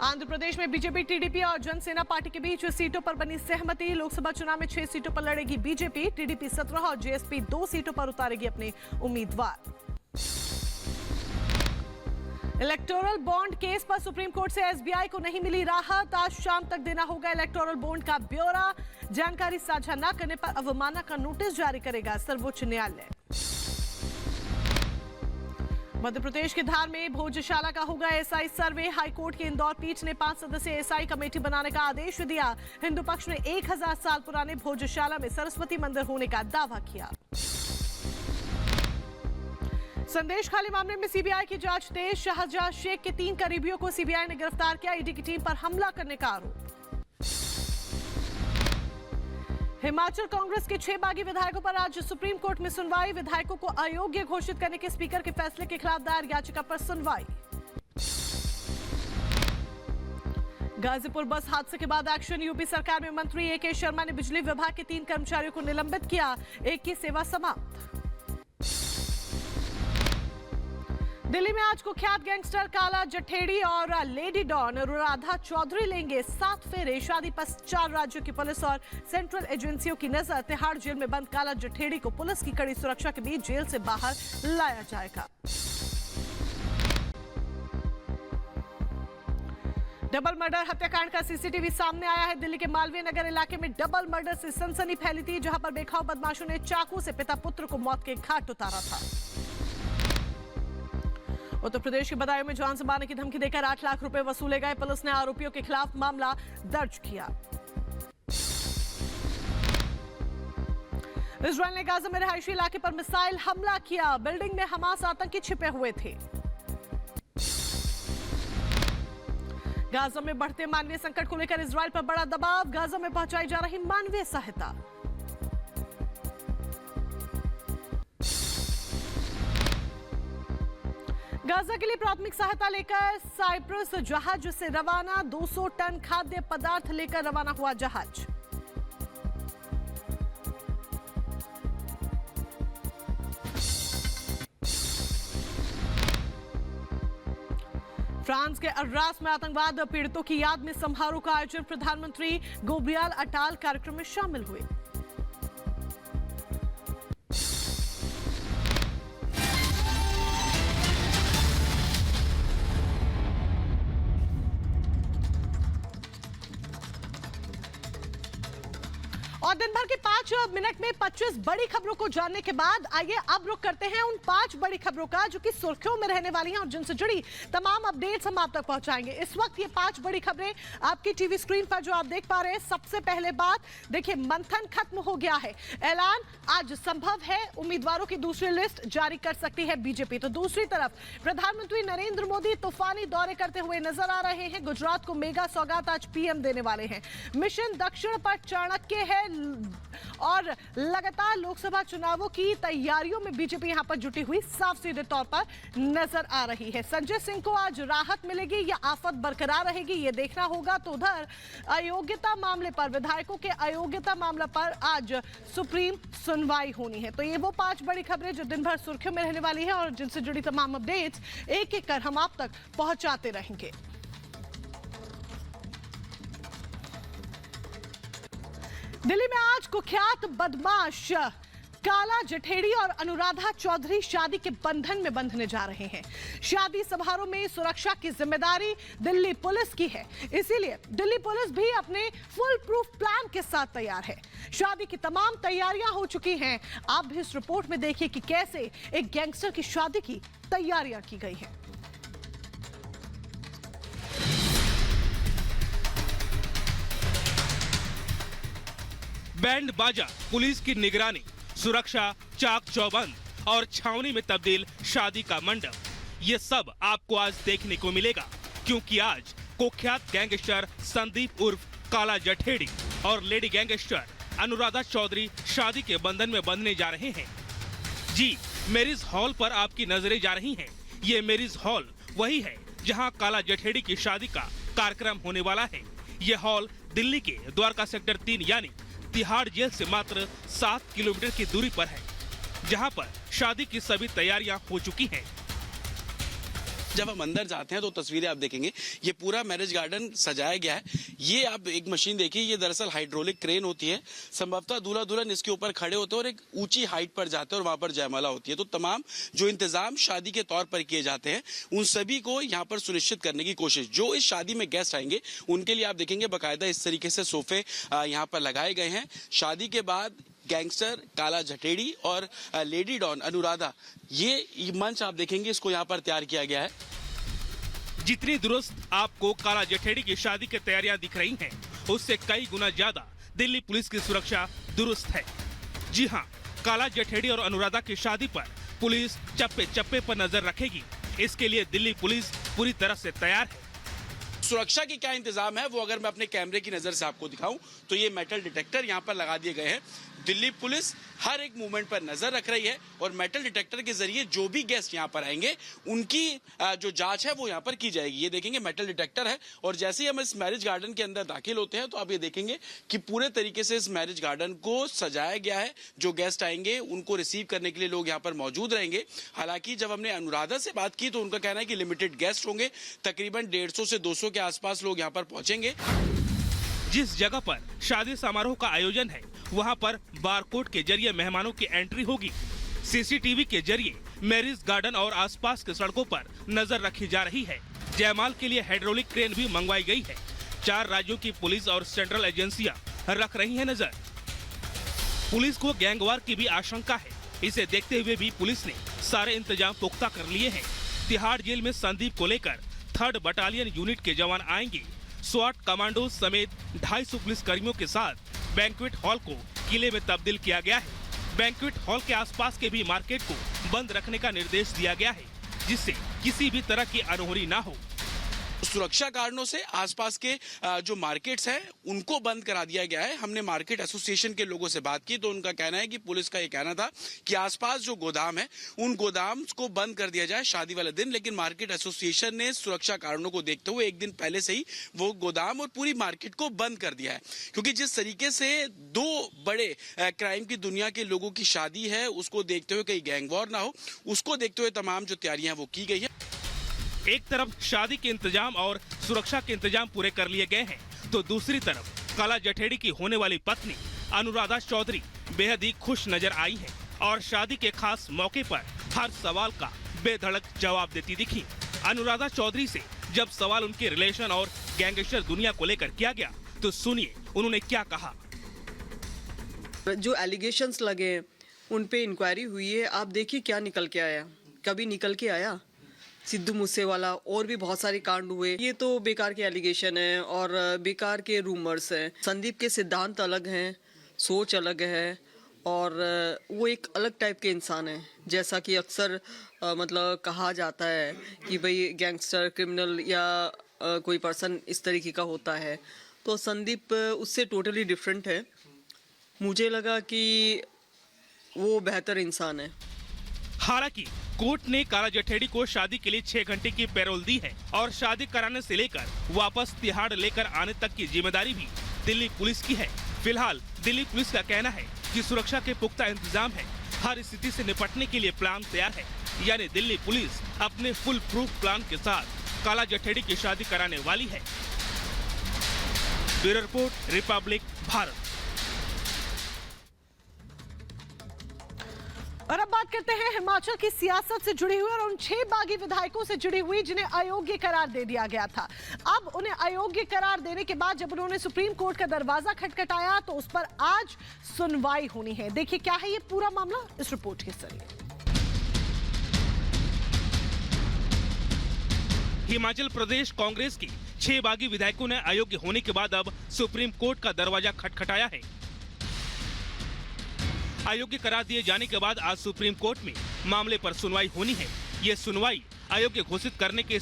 आंध्र प्रदेश में BJP, TDP और Jana Sena party के बीच सीटों पर बनी सहमति। लोकसभा चुनाव में 6 सीटों पर लड़ेगी बीजेपी, टीडीपी 17 और जेएसपी 2 सीटों पर उतारेगी अपने उम्मीदवार। इलेक्टोरल बॉन्ड केस पर सुप्रीम कोर्ट से एसबीआई को नहीं मिली राहत। आज शाम तक देना होगा इलेक्टोरल बॉन्ड का ब्यौरा। जानकारी साझा न करने पर अवमानना का नोटिस जारी करेगा सर्वोच्च न्यायालय। मध्य प्रदेश के धार में भोजशाला का होगा एसआई सर्वे। हाईकोर्ट की इंदौर पीठ ने 5 सदस्यीय एसआई कमेटी बनाने का आदेश दिया। हिंदू पक्ष ने 1000 साल पुराने भोजशाला में सरस्वती मंदिर होने का दावा किया। संदेश खाली मामले में सीबीआई की जांच तेज। शाहजहां शेख के 3 करीबियों को सीबीआई ने गिरफ्तार किया। ईडी की टीम पर हमला करने का आरोप। हिमाचल कांग्रेस के 6 बागी विधायकों पर आज सुप्रीम कोर्ट में सुनवाई। विधायकों को अयोग्य घोषित करने के स्पीकर के फैसले के खिलाफ दायर याचिका पर सुनवाई। गाजीपुर बस हादसे के बाद एक्शन। यूपी सरकार में मंत्री ए के शर्मा ने बिजली विभाग के 3 कर्मचारियों को निलंबित किया। एक की सेवा समाप्त। दिल्ली में आज कुख्यात गैंगस्टर काला जठेड़ी और लेडी डॉन अनुराधा चौधरी लेंगे 7 फेरे। शादी पर 4 राज्यों की पुलिस और सेंट्रल एजेंसियों की नजर। तिहाड़ जेल में बंद काला जठेड़ी को पुलिस की कड़ी सुरक्षा के बीच जेल से बाहर लाया जाएगा। डबल मर्डर हत्याकांड का सीसीटीवी सामने आया है। दिल्ली के मालवीय नगर इलाके में डबल मर्डर से सनसनी फैली थी, जहां पर बेखौफ बदमाशों ने चाकू से पिता पुत्र को मौत के घाट उतारा था। उत्तर प्रदेश के बदायूं में जान से मारने की धमकी देकर 8 लाख रुपए वसूले गए। पुलिस ने आरोपियों के खिलाफ मामला दर्ज किया। इजरायल ने गाजा में रहायशी इलाके पर मिसाइल हमला किया। बिल्डिंग में हमास आतंकी छिपे हुए थे। गाजा में बढ़ते मानवीय संकट को लेकर इजरायल पर बड़ा दबाव। गाजा में पहुंचाई जा रही मानवीय सहायता। गाजा के लिए प्राथमिक सहायता लेकर साइप्रस जहाज से रवाना। 200 टन खाद्य पदार्थ लेकर रवाना हुआ जहाज। फ्रांस के अर्रास में आतंकवाद पीड़ितों की याद में समारोह का आयोजन। प्रधानमंत्री गैब्रियल अटाल कार्यक्रम में शामिल हुए। और दिन भर के 5 मिनट में 25 बड़ी खबरों को जानने के बाद आइए अब रुख करते हैं उन 5 बड़ी खबरों का जो कि सुर्खियों में रहने वाली हैं और जिनसे जुड़ी तमाम अपडेट्स हम आप तक पहुंचाएंगे। इस वक्त ये 5 बड़ी खबरें आपकी टीवी स्क्रीन पर जो आप देख पा रहे हैं। सबसे पहले बात देखिए, मंथन खत्म हो गया है। ऐलान आज संभव है, उम्मीदवारों की दूसरी लिस्ट जारी कर सकती है बीजेपी। तो दूसरी तरफ प्रधानमंत्री नरेंद्र मोदी तूफानी दौरे करते हुए नजर आ रहे हैं। गुजरात को मेगा सौगात आज पीएम देने वाले हैं। मिशन दक्षिण पर चाणक्य है और लगातार लोकसभा चुनावों की तैयारियों में बीजेपी यहां पर जुटी हुई साफ सीधे तौर पर नजर आ रही है। संजय सिंह को आज राहत मिलेगी या आफत बरकरार रहेगी, यह देखना होगा। तो उधर अयोग्यता मामले पर, विधायकों के अयोग्यता मामला पर आज सुप्रीम सुनवाई होनी है। तो ये वो 5 बड़ी खबरें जो दिन भर सुर्खियों में रहने वाली है और जिनसे जुड़ी तमाम अपडेट्स एक एक कर हम आप तक पहुंचाते रहेंगे। दिल्ली में आज कुख्यात बदमाश काला जठेड़ी और अनुराधा चौधरी शादी के बंधन में बंधने जा रहे हैं। शादी समारोह में सुरक्षा की जिम्मेदारी दिल्ली पुलिस की है, इसीलिए दिल्ली पुलिस भी अपने फुल प्रूफ प्लान के साथ तैयार है। शादी की तमाम तैयारियां हो चुकी हैं। आप भी इस रिपोर्ट में देखिए कि कैसे एक गैंगस्टर की शादी की तैयारियां की गई हैं। बैंड बाजा, पुलिस की निगरानी, सुरक्षा चाक चौबंद और छावनी में तब्दील शादी का मंडप, ये सब आपको आज देखने को मिलेगा। क्योंकि आज कुख्यात गैंगस्टर संदीप उर्फ काला जठेड़ी और लेडी गैंगस्टर अनुराधा चौधरी शादी के बंधन में बंधने जा रहे हैं। जी, मैरिज हॉल पर आपकी नजरें जा रही हैं। ये मैरिज हॉल वही है जहां काला जठेड़ी की शादी का कार्यक्रम होने वाला है। ये हॉल दिल्ली के द्वारका सेक्टर 3 यानी तिहाड़ जेल से मात्र 7 किलोमीटर की दूरी पर है, जहां पर शादी की सभी तैयारियां हो चुकी हैं। जब हम अंदर जाते हैं तो तस्वीरें आप देखेंगे, ये पूरा मैरिज गार्डन सजाया गया है। ये आप एक मशीन देखिए, ये दरअसल हाइड्रोलिक क्रेन होती है। संभवतः दूल्हा दुल्हन इसके ऊपर खड़े होते हैं और एक ऊंची हाइट पर जाते हैं और वहां पर जयमाला होती है। तो तमाम जो इंतजाम शादी के तौर पर किए जाते हैं, उन सभी को यहाँ पर सुनिश्चित करने की कोशिश। जो इस शादी में गेस्ट आएंगे उनके लिए आप देखेंगे बाकायदा इस तरीके से सोफे यहाँ पर लगाए गए हैं। शादी के बाद गैंगस्टर काला जठेड़ी और लेडी डॉन अनुराधा, ये मंच आप देखेंगे, इसको यहाँ पर तैयार किया गया है। जितनी दुरुस्त आपको काला जठेड़ी की शादी की तैयारियां दिख रही हैं, उससे कई गुना ज्यादा दिल्ली पुलिस की सुरक्षा दुरुस्त है। जी हां, काला जठेड़ी और अनुराधा की शादी पर पुलिस चप्पे चप्पे पर नजर रखेगी। इसके लिए दिल्ली पुलिस पूरी तरह से तैयार है। सुरक्षा के क्या इंतजाम है वो अगर मैं अपने कैमरे की नजर से आपको दिखाऊं तो ये मेटल डिटेक्टर यहाँ पर लगा दिए गए हैं। दिल्ली पुलिस हर एक मूवमेंट पर नजर रख रही है और मेटल डिटेक्टर के जरिए जो भी गेस्ट यहाँ पर आएंगे उनकी जो जांच है वो यहाँ पर की जाएगी। ये देखेंगे मेटल डिटेक्टर है और जैसे ही हम इस मैरिज गार्डन के अंदर दाखिल होते हैं तो आप ये देखेंगे कि पूरे तरीके से इस मैरिज गार्डन को सजाया गया है। जो गेस्ट आएंगे उनको रिसीव करने के लिए लोग यहाँ पर मौजूद रहेंगे। हालांकि जब हमने अनुराधा से बात की तो उनका कहना है कि लिमिटेड गेस्ट होंगे, तकरीबन 150 से 200 के आसपास लोग यहाँ पर पहुंचेंगे। जिस जगह पर शादी समारोह का आयोजन है वहां पर बारकोड के जरिए मेहमानों की एंट्री होगी। सीसीटीवी के जरिए मैरिज गार्डन और आसपास के सड़कों पर नजर रखी जा रही है। जयमाल के लिए हाइड्रोलिक क्रेन भी मंगवाई गई है। 4 राज्यों की पुलिस और सेंट्रल एजेंसियां रख रही हैं नजर। पुलिस को गैंगवार की भी आशंका है। इसे देखते हुए भी पुलिस ने सारे इंतजाम पुख्ता कर लिए हैं। तिहाड़ जेल में संदीप को लेकर 3rd बटालियन यूनिट के जवान आएंगे। स्वाट कमांडो समेत 250 पुलिस कर्मियों के साथ बैंक्वेट हॉल को किले में तब्दील किया गया है। बैंक्वेट हॉल के आसपास के भी मार्केट को बंद रखने का निर्देश दिया गया है, जिससे किसी भी तरह की अनहोनी ना हो। सुरक्षा कारणों से आसपास के जो मार्केट्स हैं उनको बंद करा दिया गया है। हमने मार्केट एसोसिएशन के लोगों से बात की तो उनका कहना है कि पुलिस का ये कहना था कि आसपास जो गोदाम है उन गोदाम को बंद कर दिया जाए शादी वाले दिन, लेकिन मार्केट एसोसिएशन ने सुरक्षा कारणों को देखते हुए एक दिन पहले से ही वो गोदाम और पूरी मार्केट को बंद कर दिया है। क्योंकि जिस तरीके से 2 बड़े क्राइम की दुनिया के लोगों की शादी है उसको देखते हुए कहीं गैंगवॉर ना हो, उसको देखते हुए तमाम जो तैयारियां वो की गई है। एक तरफ शादी के इंतजाम और सुरक्षा के इंतजाम पूरे कर लिए गए हैं तो दूसरी तरफ काला जठेड़ी की होने वाली पत्नी अनुराधा चौधरी बेहद ही खुश नजर आई है और शादी के खास मौके पर हर सवाल का बेधड़क जवाब देती दिखी। अनुराधा चौधरी से जब सवाल उनके रिलेशन और गैंगस्टर दुनिया को लेकर किया गया तो सुनिए उन्होंने क्या कहा। जो एलिगेशंस लगे उन पे इंक्वायरी हुई है, आप देखिए क्या निकल के आया। कभी निकल के आया सिद्धू मूसेवाला और भी बहुत सारे कांड हुए। ये तो बेकार के एलिगेशन है और बेकार के रूमर्स हैं। संदीप के सिद्धांत अलग हैं, सोच अलग है और वो एक अलग टाइप के इंसान है। जैसा कि अक्सर मतलब कहा जाता है कि भाई गैंगस्टर क्रिमिनल या कोई पर्सन इस तरीके का होता है, तो संदीप उससे टोटली डिफरेंट है। मुझे लगा कि वो बेहतर इंसान है। हालांकि कोर्ट ने काला जठेड़ी को शादी के लिए 6 घंटे की पैरोल दी है और शादी कराने से लेकर वापस तिहाड़ लेकर आने तक की जिम्मेदारी भी दिल्ली पुलिस की है। फिलहाल दिल्ली पुलिस का कहना है कि सुरक्षा के पुख्ता इंतजाम है। हर स्थिति से निपटने के लिए प्लान तैयार है। यानी दिल्ली पुलिस अपने फुल प्रूफ प्लान के साथ काला जठेड़ी की शादी कराने वाली है। Bureau report, Republic Bharat. और अब बात करते हैं हिमाचल की सियासत से जुड़ी हुई और उन 6 बागी विधायकों से जुड़ी हुई जिन्हें अयोग्य करार दे दिया गया था। अब उन्हें अयोग्य करार देने के बाद जब उन्होंने सुप्रीम कोर्ट का दरवाजा खटखटाया तो उस पर आज सुनवाई होनी है। देखिए क्या है ये पूरा मामला इस रिपोर्ट के जरिए। हिमाचल प्रदेश कांग्रेस की 6 बागी विधायकों ने अयोग्य होने के बाद अब सुप्रीम कोर्ट का दरवाजा खटखटाया है। अयोग्य करार दिए जाने के बाद आज सुप्रीम कोर्ट में मामले पर सुनवाई होनी है। ये सुनवाई अयोग्य घोषित करने के